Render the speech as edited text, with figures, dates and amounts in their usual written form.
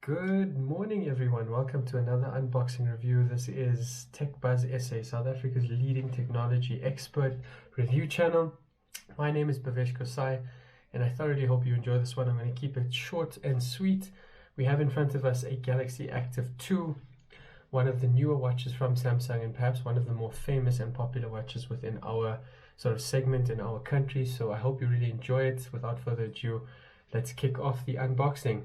Good morning, everyone. Welcome to another unboxing review. This is TechBuzz SA, South Africa's leading technology expert review channel. My name is Bhavesh Kosai, and I thoroughly hope you enjoy this one. I'm going to keep it short and sweet. We have in front of us a Galaxy Active 2, one of the newer watches from Samsung, and perhaps one of the more famous and popular watches within our sort of segment in our country. So I hope you really enjoy it. Without further ado, let's kick off the unboxing.